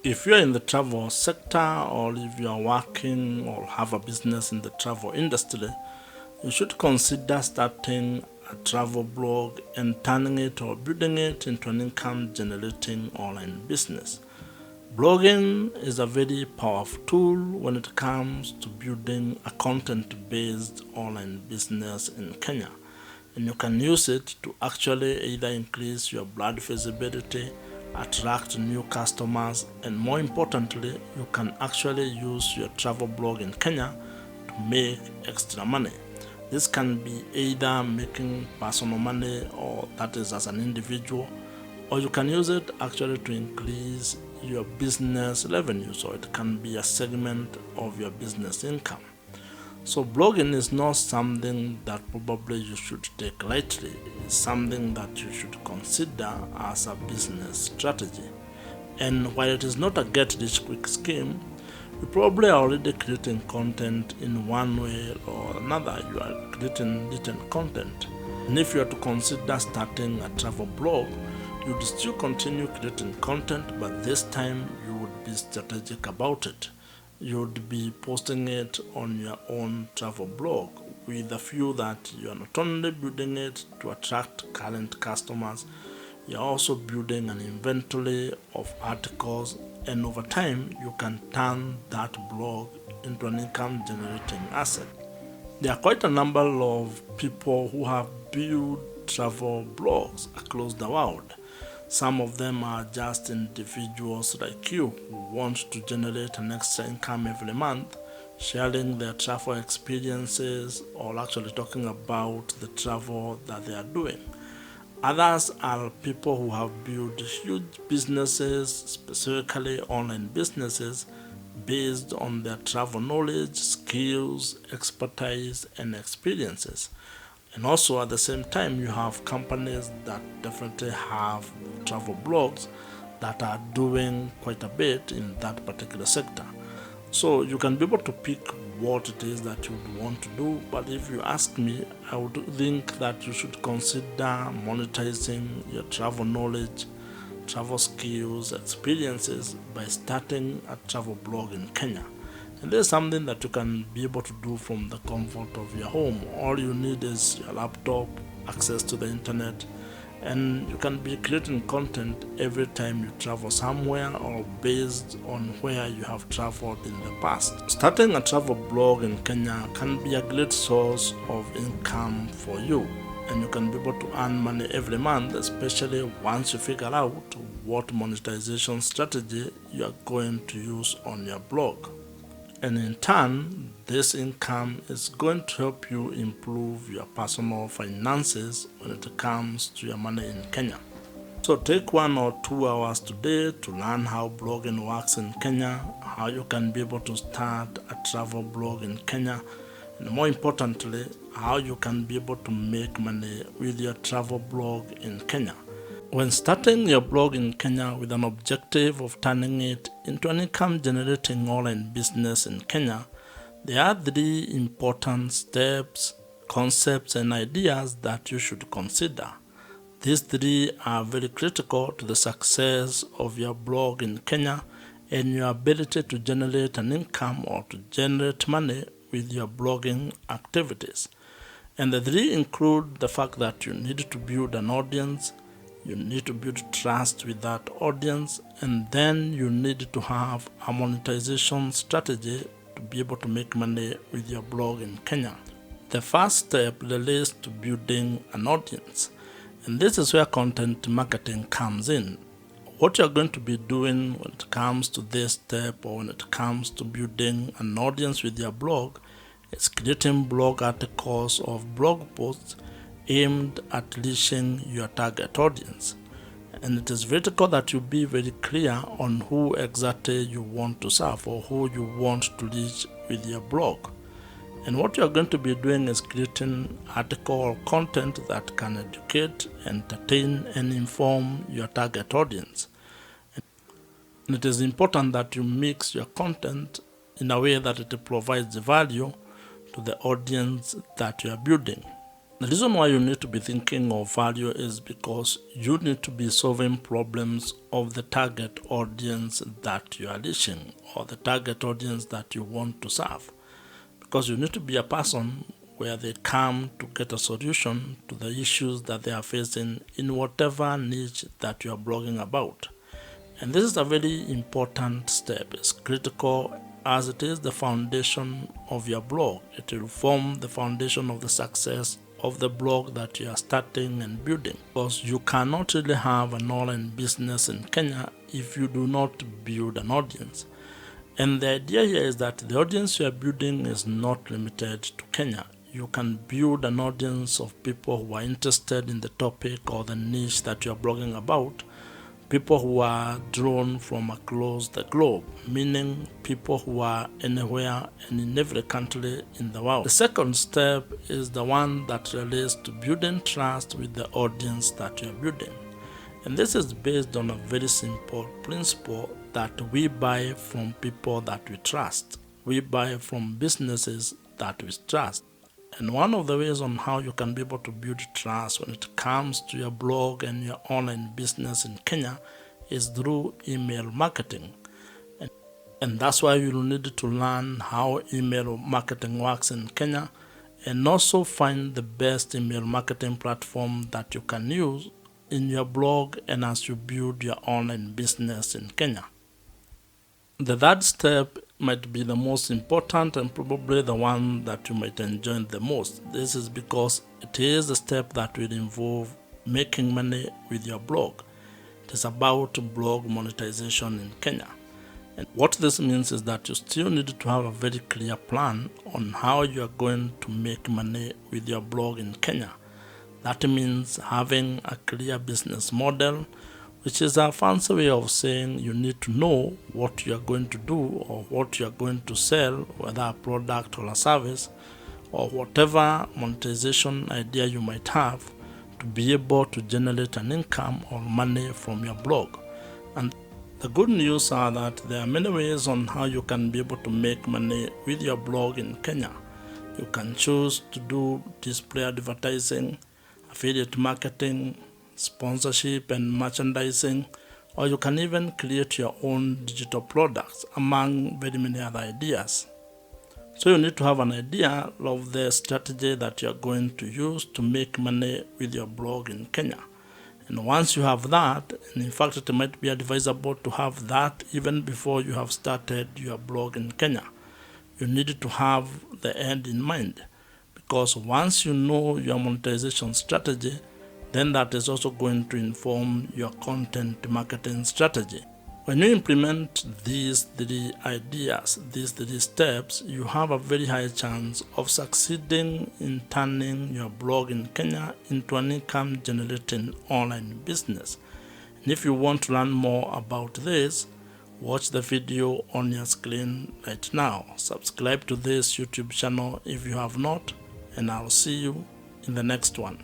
If you're in the travel sector, or if you are working or have a business in the travel industry, you should consider starting a travel blog and turning it or building it into an income generating online business. Blogging is a very powerful tool when it comes to building a content based online business in Kenya. And you can use it to actually either increase your brand visibility, attract new customers, and more importantly, you can actually use your travel blog in Kenya to make extra money. This can be either making personal money, or that is as an individual, or you can use it actually to increase your business revenue, so it can be a segment of your business income. So blogging is not something that probably you should take lightly. It's something that you should consider as a business strategy. And while it is not a get rich quick scheme, you probably are already creating content in one way or another. You are creating written content. And if you are to consider starting a travel blog, you would still continue creating content, but this time you would be strategic about it. You would be posting it on your own travel blog with a view that you are not only building it to attract current customers, you are also building an inventory of articles, and over time you can turn that blog into an income generating asset. There are quite a number of people who have built travel blogs across the world. Some of them are just individuals like you who want to generate an extra income every month, sharing their travel experiences or actually talking about the travel that they are doing. Others are people who have built huge businesses, specifically online businesses, based on their travel knowledge, skills, expertise, and experiences. And also at the same time, you have companies that definitely have travel blogs that are doing quite a bit in that particular sector. So you can be able to pick what it is that you would want to do. But if you ask me, I would think that you should consider monetizing your travel knowledge, travel skills, experiences by starting a travel blog in Kenya. And this is something that you can be able to do from the comfort of your home. All you need is your laptop, access to the internet, and you can be creating content every time you travel somewhere or based on where you have traveled in the past. Starting a travel blog in Kenya can be a great source of income for you, and you can be able to earn money every month, especially once you figure out what monetization strategy you are going to use on your blog. And in turn, this income is going to help you improve your personal finances when it comes to your money in Kenya. So take 1 or 2 hours today to learn how blogging works in Kenya, how you can be able to start a travel blog in Kenya, and more importantly, how you can be able to make money with your travel blog in Kenya. When starting your blog in Kenya with an objective of turning it into an income generating online business in Kenya, there are 3 important steps, concepts, and ideas that you should consider. These 3 are very critical to the success of your blog in Kenya and your ability to generate an income or to generate money with your blogging activities. And the 3 include the fact that you need to build an audience, you need to build trust with that audience, and then you need to have a monetization strategy to be able to make money with your blog in Kenya. The first step relates to building an audience, and this is where content marketing comes in. What you're going to be doing when it comes to this step, or when it comes to building an audience with your blog, is creating blog articles or blog posts aimed at reaching your target audience. And it is critical that you be very clear on who exactly you want to serve or who you want to reach with your blog. And what you are going to be doing is creating article or content that can educate, entertain, and inform your target audience. And it is important that you mix your content in a way that it provides value to the audience that you are building. The reason why you need to be thinking of value is because you need to be solving problems of the target audience that you are reaching, or the target audience that you want to serve. Because you need to be a person where they come to get a solution to the issues that they are facing in whatever niche that you are blogging about. And this is a very important step. It's critical as it is the foundation of your blog. It will form the foundation of the success of the blog that you are starting and building. Because you cannot really have an online business in Kenya if you do not build an audience. And the idea here is that the audience you are building is not limited to Kenya. You can build an audience of people who are interested in the topic or the niche that you are blogging about, people who are drawn from across the globe, meaning people who are anywhere and in every country in the world. The second step is the one that relates to building trust with the audience that you are building. And this is based on a very simple principle that we buy from people that we trust. We buy from businesses that we trust. And one of the ways on how you can be able to build trust when it comes to your blog and your online business in Kenya is through email marketing. And that's why you'll need to learn how email marketing works in Kenya, and also find the best email marketing platform that you can use in your blog and as you build your online business in Kenya. The third step might be the most important and probably the one that you might enjoy the most. This is because it is a step that will involve making money with your blog. It is about blog monetization in Kenya. And what this means is that you still need to have a very clear plan on how you are going to make money with your blog in Kenya. That means having a clear business model, which is a fancy way of saying you need to know what you are going to do or what you are going to sell, whether a product or a service, or whatever monetization idea you might have to be able to generate an income or money from your blog. And the good news are that there are many ways on how you can be able to make money with your blog in Kenya. You can choose to do display advertising, affiliate marketing, sponsorship and merchandising, or you can even create your own digital products, among very many other ideas. So you need to have an idea of the strategy that you are going to use to make money with your blog in Kenya. And once you have that, and in fact it might be advisable to have that even before you have started your blog in Kenya, you need to have the end in mind. Because once you know your monetization strategy, then that is also going to inform your content marketing strategy. When you implement these three ideas, these three steps, you have a very high chance of succeeding in turning your blog in Kenya into an income generating online business. And if you want to learn more about this, watch the video on your screen right now. Subscribe to this YouTube channel if you have not, and I'll see you in the next one.